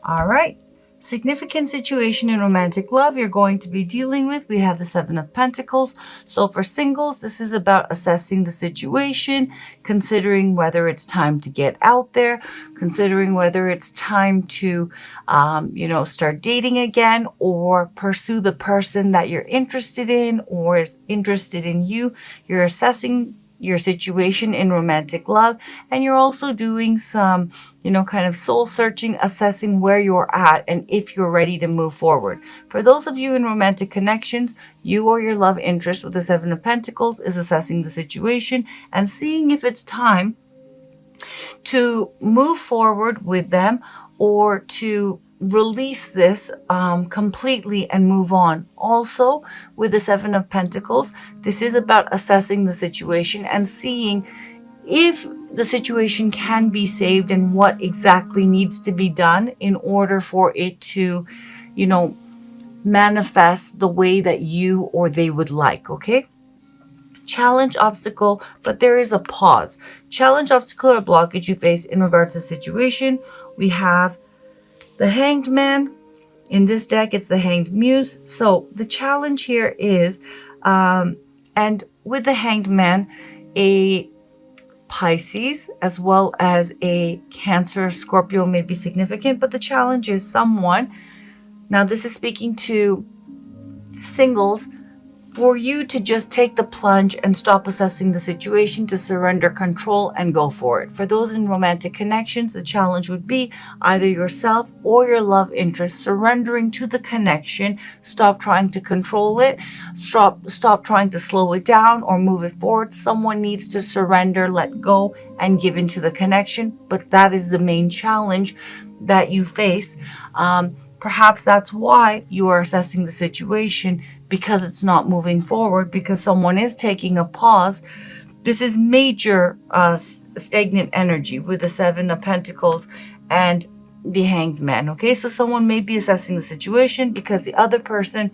All right. Significant situation in romantic love you're going to be dealing with. We have the Seven of Pentacles. So for singles, this is about assessing the situation, considering whether it's time to get out there, considering whether it's time to, start dating again or pursue the person that you're interested in or is interested in you. You're assessing your situation in romantic love, and you're also doing some kind of soul searching, assessing where you're at and if you're ready to move forward. For those of you in romantic connections, you or your love interest with the Seven of Pentacles is assessing the situation and seeing if it's time to move forward with them or to release this completely and move on. Also, with the Seven of Pentacles, this is about assessing the situation and seeing if the situation can be saved and what exactly needs to be done in order for it to, manifest the way that you or they would like, okay? Challenge, obstacle, but there is a pause. Challenge, obstacle, or blockage you face in regards to the situation. We have the Hanged Man. In this deck, it's the Hanged Muse. So the challenge here is, and with the Hanged Man, a Pisces as well as a Cancer, Scorpio may be significant, but the challenge is someone, now this is speaking to singles, for you to just take the plunge and stop assessing the situation, to surrender control and go for it. For those in romantic connections, the challenge would be either yourself or your love interest surrendering to the connection. Stop trying to control it. Stop trying to slow it down or move it forward. Someone needs to surrender, let go, and give into the connection. But that is the main challenge that you face. Perhaps that's why you are assessing the situation, because it's not moving forward, because someone is taking a pause. This is major stagnant energy with the Seven of Pentacles and the Hanged Man. Okay, so someone may be assessing the situation because the other person,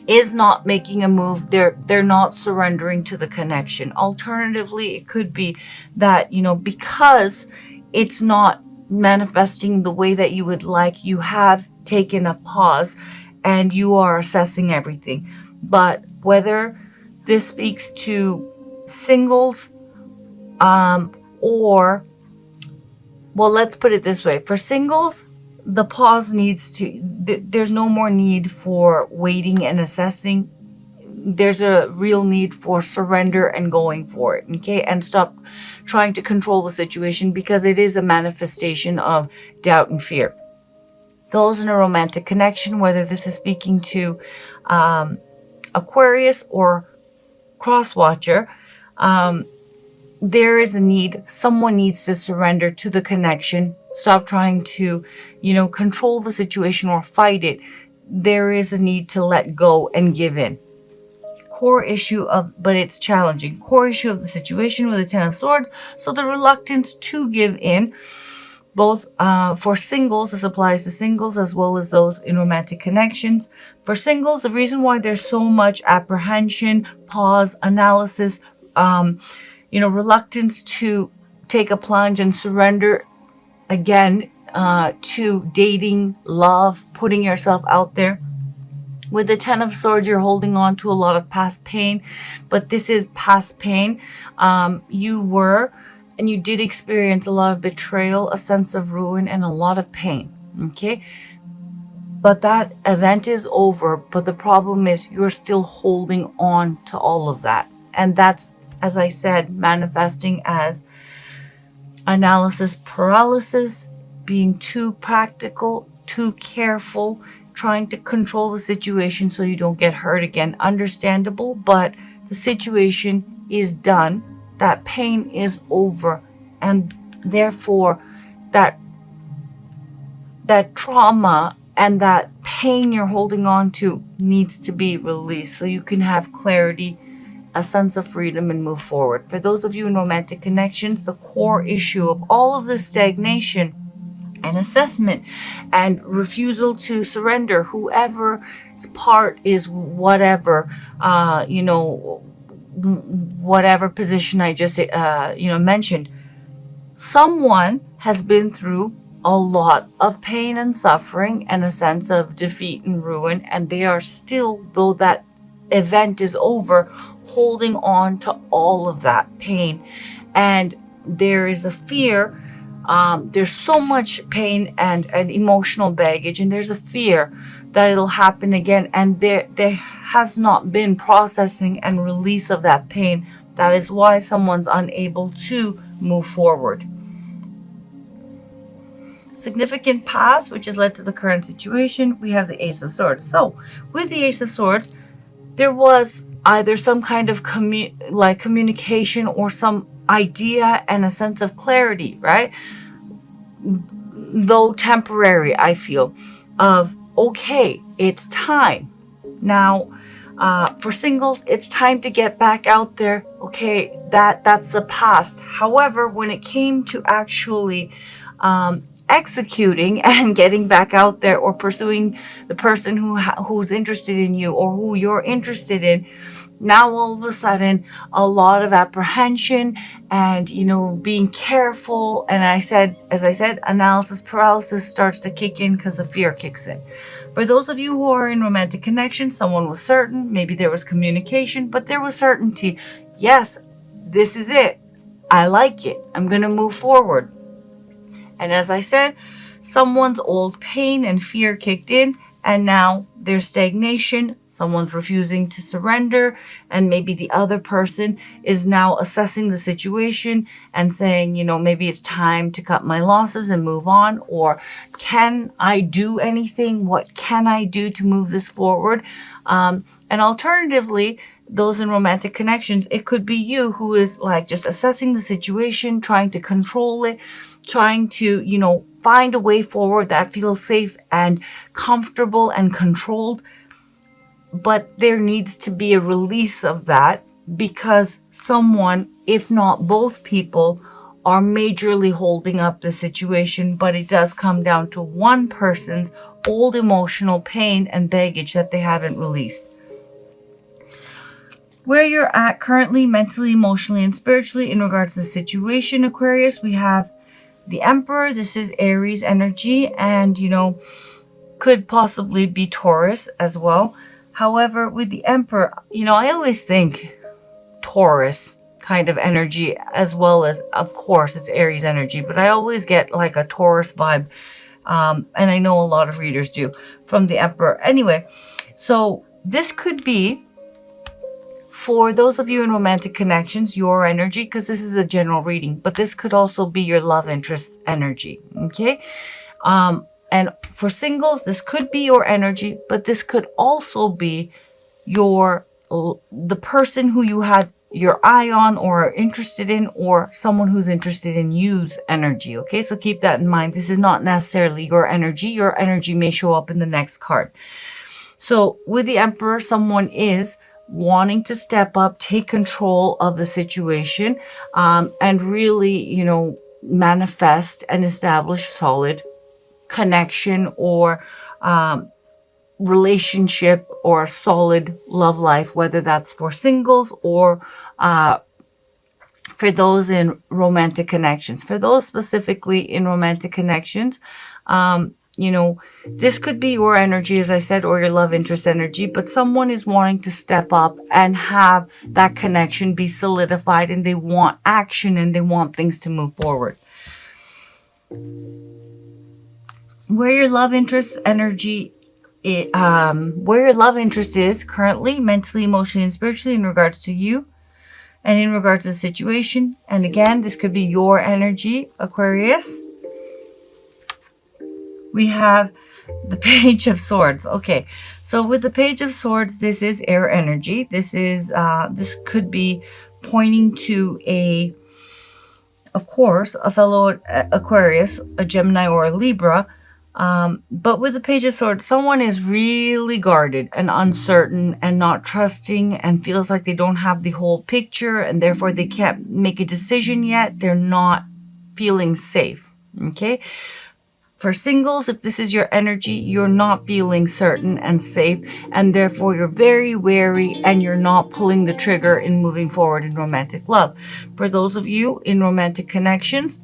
is not making a move. They're not surrendering to the connection. Alternatively, it could be that, because it's not manifesting the way that you would like, you have taken a pause and you are assessing everything. But whether this speaks to singles or, well, let's put it this way. For singles, the pause needs to, there's no more need for waiting and assessing. There's a real need for surrender and going for it, okay? And stop trying to control the situation, because it is a manifestation of doubt and fear. Those in a romantic connection, whether this is speaking to Aquarius or Crosswatcher, there is a need. Someone needs to surrender to the connection. Stop trying to, control the situation or fight it. There is a need to let go and give in. Core issue but it's challenging. Core issue of the situation with the Ten of Swords. So the reluctance to give in, both for singles, this applies to singles as well as those in romantic connections. For singles, the reason why there's so much apprehension, pause, analysis, reluctance to take a plunge and surrender again to dating, love, putting yourself out there. With the Ten of Swords, you're holding on to a lot of past pain, but this is past pain. You did experience a lot of betrayal, a sense of ruin, and a lot of pain, okay? But that event is over, but the problem is you're still holding on to all of that. And that's, as I said, manifesting as analysis paralysis, being too practical, too careful, trying to control the situation so you don't get hurt again. Understandable, but the situation is done. That pain is over, and therefore that trauma and that pain you're holding on to needs to be released so you can have clarity, a sense of freedom, and move forward. For those of you in romantic connections, the core issue of all of this stagnation and assessment and refusal to surrender, whoever's part is whatever, whatever position I just, mentioned. Someone has been through a lot of pain and suffering and a sense of defeat and ruin, and they are still, though that event is over, holding on to all of that pain. And there is a fear. There's so much pain and emotional baggage, and there's a fear that it'll happen again, and there has not been processing and release of that pain. That is why someone's unable to move forward. Significant past, which has led to the current situation, we have the Ace of Swords. So with the Ace of Swords, there was either some kind of communication or some idea and a sense of clarity, right? Though temporary, I feel, of okay, it's time now. For singles, it's time to get back out there. Okay, that's the past. However, when it came to actually executing and getting back out there, or pursuing the person who's interested in you, or who you're interested in, now all of a sudden a lot of apprehension and being careful, and as I said, analysis paralysis starts to kick in because the fear kicks in. For those of you who are in romantic connection, someone was certain, maybe there was communication, but there was certainty. Yes, this is it, I like it, I'm gonna move forward. And as I said, someone's old pain and fear kicked in, and now there's stagnation. Someone's refusing to surrender, and maybe the other person is now assessing the situation and saying, maybe it's time to cut my losses and move on, or can I do anything? What can I do to move this forward? And alternatively, those in romantic connections, it could be you who is like just assessing the situation, trying to control it, trying to, find a way forward that feels safe and comfortable and controlled. But there needs to be a release of that, because someone, if not both people, are majorly holding up the situation. But it does come down to one person's old emotional pain and baggage that they haven't released. Where you're at currently, mentally, emotionally, and spiritually in regards to the situation, Aquarius, we have the Emperor. This is Aries energy, and could possibly be Taurus as well. However, with the Emperor, I always think Taurus kind of energy, as well as, of course, it's Aries energy, but I always get like a Taurus vibe. And I know a lot of readers do from the Emperor. Anyway, so this could be, for those of you in romantic connections, your energy, because this is a general reading, but this could also be your love interest energy, okay? And for singles, this could be your energy, but this could also be the person who you had your eye on or are interested in, or someone who's interested in you's energy, okay? So keep that in mind. This is not necessarily your energy. Your energy may show up in the next card. So with the Emperor, someone is wanting to step up, take control of the situation, and really, manifest and establish solid connection or relationship or solid love life, whether that's for singles or for those in romantic connections. For those specifically in romantic connections, this could be your energy, as I said, or your love interest energy, but someone is wanting to step up and have that connection be solidified, and they want action and they want things to move forward. Where your love interest energy where your love interest is currently, mentally, emotionally, and spiritually, in regards to you and in regards to the situation. And again, this could be your energy, Aquarius. We have the Page of Swords. Okay, so with the Page of Swords, this is air energy. This could be pointing to of course, a fellow Aquarius, a Gemini, or a Libra. But with the Page of Swords, someone is really guarded and uncertain and not trusting and feels like they don't have the whole picture, and therefore they can't make a decision yet. They're not feeling safe, okay? For singles, if this is your energy, you're not feeling certain and safe, and therefore you're very wary and you're not pulling the trigger in moving forward in romantic love. For those of you in romantic connections,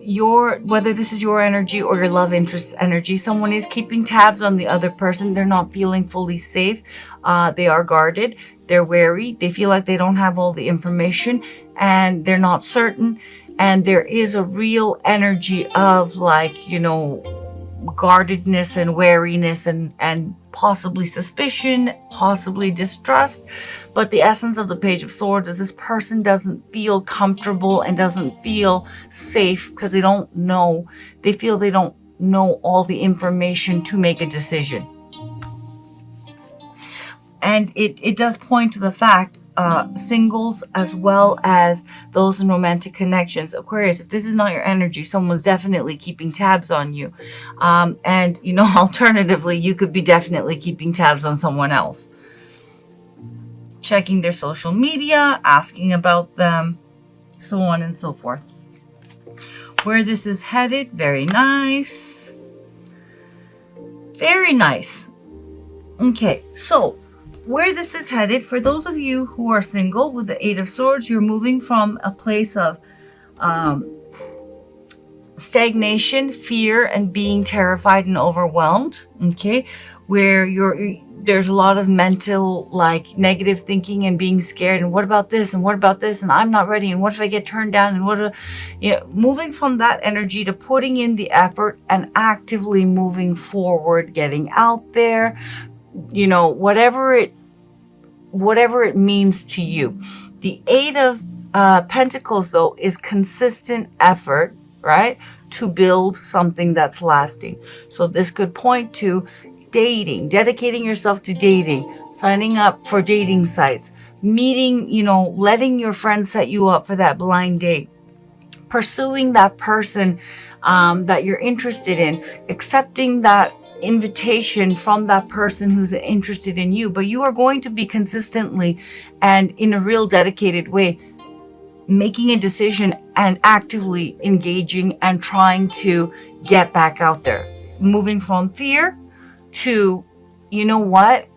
whether this is your energy or your love interest's energy, someone is keeping tabs on the other person. They're not feeling fully safe. They are guarded. They're wary. They feel like they don't have all the information and they're not certain. And there is a real energy of like, you know, guardedness and wariness and possibly suspicion, possibly distrust. But the essence of the Page of Swords is this person doesn't feel comfortable and doesn't feel safe because they don't know. They feel they don't know all the information to make a decision. And it does point to the fact, singles as well as those in romantic connections. Aquarius, if this is not your energy, someone's definitely keeping tabs on you. And, you know, alternatively, you could be definitely keeping tabs on someone else. Checking their social media, asking about them, so on and so forth. Where this is headed, very nice. Very nice. Okay, so where this is headed, for those of you who are single with the Eight of Swords, you're moving from a place of stagnation, fear, and being terrified and overwhelmed, okay, where there's a lot of mental, like, negative thinking and being scared, and what about this, and what about this, and I'm not ready, and what if I get turned down, and you know, moving from that energy to putting in the effort and actively moving forward, getting out there, you know, whatever it means to you. The Eight of Pentacles, though, is consistent effort, right, to build something that's lasting. So this could point to dating, dedicating yourself to dating, signing up for dating sites, meeting, you know, letting your friends set you up for that blind date, pursuing that person that you're interested in, accepting that invitation from that person who's interested in you. But you are going to be consistently and in a real dedicated way making a decision and actively engaging and trying to get back out there, moving from fear to, you know what,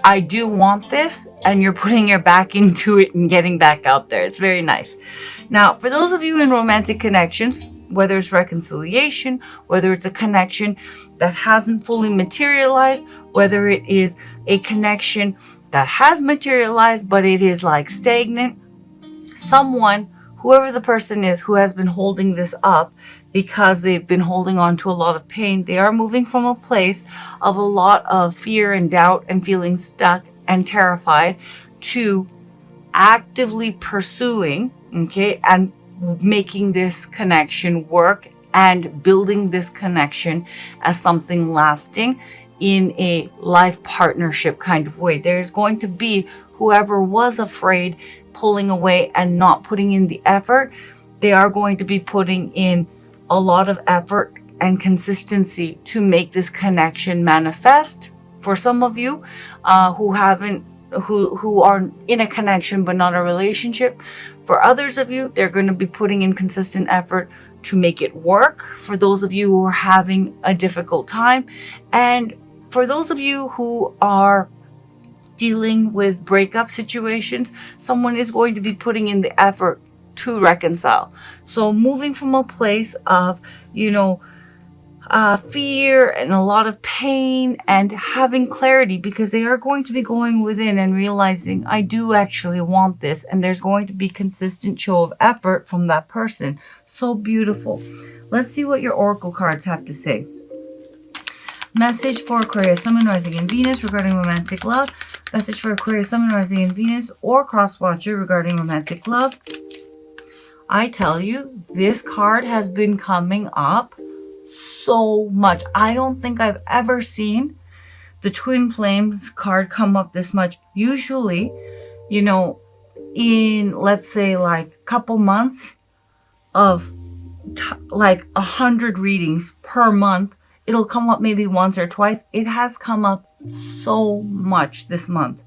I do want this, and you're putting your back into it and getting back out there. It's very nice. Now, for those of you in romantic connections, whether it's reconciliation, whether it's a connection that hasn't fully materialized, whether it is a connection that has materialized, but it is like stagnant, someone, whoever the person is who has been holding this up because they've been holding on to a lot of pain, they are moving from a place of a lot of fear and doubt and feeling stuck and terrified to actively pursuing, okay, and making this connection work and building this connection as something lasting in a life partnership kind of way. There's going to be whoever was afraid, pulling away and not putting in the effort, they are going to be putting in a lot of effort and consistency to make this connection manifest. For some of you who are in a connection but not a relationship, for others of you, they're going to be putting in consistent effort to make it work. For those of you who are having a difficult time, and for those of you who are dealing with breakup situations, someone is going to be putting in the effort to reconcile. So moving from a place of, you know, fear and a lot of pain and having clarity, because they are going to be going within and realizing, I do actually want this, and there's going to be consistent show of effort from that person. So beautiful. Let's see what your oracle cards have to say. Message for Aquarius, Sun, Moon, Rising, and Venus regarding romantic love. Message for Aquarius, Sun, Moon, Rising, and Venus or Cross Watcher regarding romantic love. I tell you, this card has been coming up so much. I don't think I've ever seen the Twin Flames card come up this much. Usually, you know, in, let's say, like a couple months of like 100 readings per month, it'll come up maybe once or twice. It has come up so much this month.